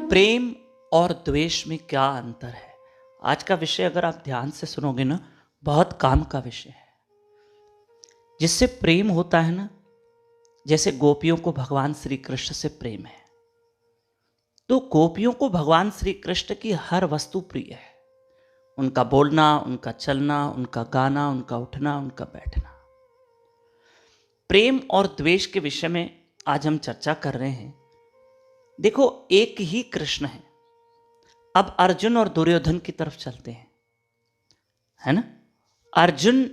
प्रेम और द्वेष में क्या अंतर है? आज का विषय अगर आप ध्यान से सुनोगे ना, बहुत काम का विषय है। जिससे प्रेम होता है ना, जैसे गोपियों को भगवान श्री कृष्ण से प्रेम है, तो गोपियों को भगवान श्री कृष्ण की हर वस्तु प्रिय है। उनका बोलना, उनका चलना, उनका गाना, उनका उठना, उनका बैठना। प्रेम और द्वेष के विषय में आज हम चर्चा कर रहे हैं। देखो, एक ही कृष्ण है। अब अर्जुन और दुर्योधन की तरफ चलते हैं, है ना। अर्जुन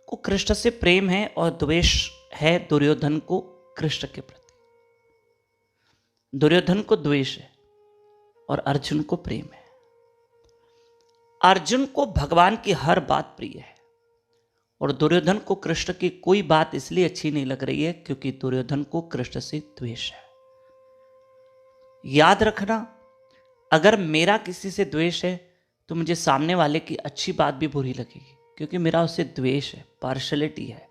को कृष्ण से प्रेम है और द्वेष है दुर्योधन को कृष्ण के प्रति। दुर्योधन को द्वेष है और अर्जुन को प्रेम है। अर्जुन को भगवान की हर बात प्रिय है और दुर्योधन को कृष्ण की कोई बात इसलिए अच्छी नहीं लग रही है क्योंकि दुर्योधन को कृष्ण से द्वेष है। याद रखना, अगर मेरा किसी से द्वेष है तो मुझे सामने वाले की अच्छी बात भी बुरी लगेगी, क्योंकि मेरा उससे द्वेष है, पार्शलिटी है,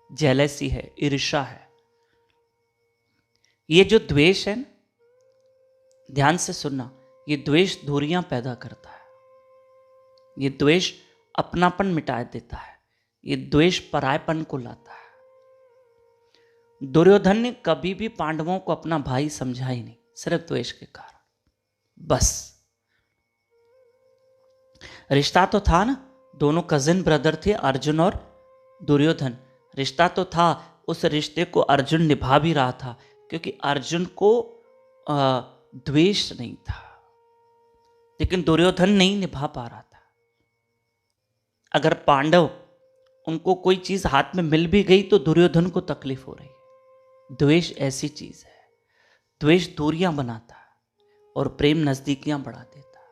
जेलसी है, ईर्ष्या है। ये जो द्वेष है, ध्यान से सुनना, ये द्वेष दूरियां पैदा करता है। ये द्वेष अपनापन मिटा देता है। ये द्वेष परायपन को लाता है। दुर्योधन ने कभी भी पांडवों को अपना भाई समझा ही नहीं, सिर्फ द्वेष के कारण। बस रिश्ता तो था ना, दोनों कजिन ब्रदर थे, अर्जुन और दुर्योधन। रिश्ता तो था, उस रिश्ते को अर्जुन निभा भी रहा था क्योंकि अर्जुन को द्वेष नहीं था, लेकिन दुर्योधन नहीं निभा पा रहा था। अगर पांडव उनको कोई चीज हाथ में मिल भी गई तो दुर्योधन को तकलीफ हो रही है। द्वेष ऐसी चीज है, द्वेष दूरियां बनाता है और प्रेम नजदीकियां बढ़ा देता है।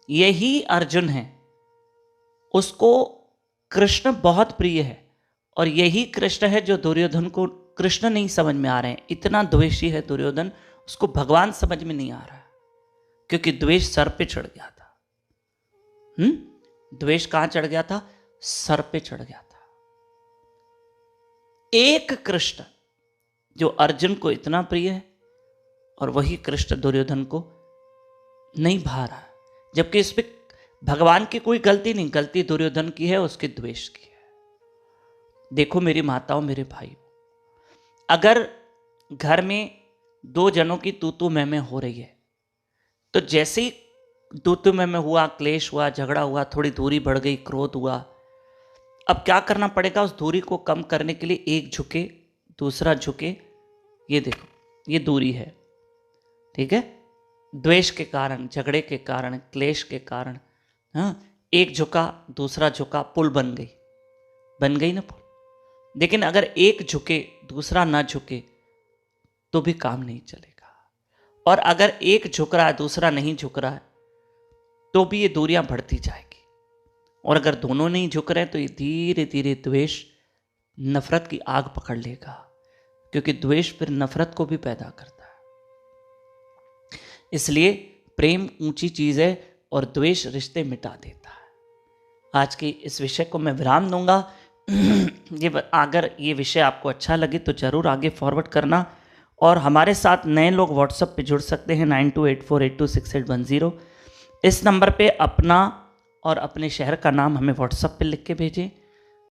यही अर्जुन है, उसको कृष्ण बहुत प्रिय है और यही कृष्ण है जो दुर्योधन को कृष्ण नहीं समझ में आ रहे हैं। इतना द्वेषी है दुर्योधन, उसको भगवान समझ में नहीं आ रहा क्योंकि द्वेष सर पे चढ़ गया था। द्वेष कहां चढ़ गया था? सर पे चढ़ गया था। एक कृष्ण जो अर्जुन को इतना प्रिय है और वही कृष्ण दुर्योधन को नहीं भा रहा, जबकि इसमें भगवान की कोई गलती नहीं, गलती दुर्योधन की है, उसके द्वेष की है। देखो मेरी माताओं, मेरे भाई, अगर घर में दो जनों की तू तू मैं हो रही है तो जैसे ही तू तू मैं हुआ, क्लेश हुआ, झगड़ा हुआ, थोड़ी दूरी बढ़ गई, क्रोध हुआ, अब क्या करना पड़ेगा? उस दूरी को कम करने के लिए एक झुके, दूसरा झुके। ये देखो, ये दूरी है, ठीक है। द्वेष के कारण, झगड़े के कारण, क्लेश के कारण, हाँ, एक झुका, दूसरा झुका, पुल बन गई ना पुल। लेकिन अगर एक झुके, दूसरा ना झुके तो भी काम नहीं चलेगा। और अगर एक झुक रहा है, दूसरा नहीं झुक रहा है, तो भी ये दूरियां बढ़ती जाएगी। और अगर दोनों नहीं झुक रहे तो ये धीरे धीरे द्वेष नफरत की आग पकड़ लेगा, क्योंकि द्वेष फिर नफरत को भी पैदा करता है। इसलिए प्रेम ऊंची चीज है और द्वेष रिश्ते मिटा देता है। आज के इस विषय को मैं विराम दूंगा। अगर ये विषय आपको अच्छा लगे तो जरूर आगे फॉरवर्ड करना और हमारे साथ नए लोग व्हाट्सएप पे जुड़ सकते हैं 9284826810। इस नंबर पे अपना और अपने शहर का नाम हमें व्हाट्सएप पे लिख के भेजें।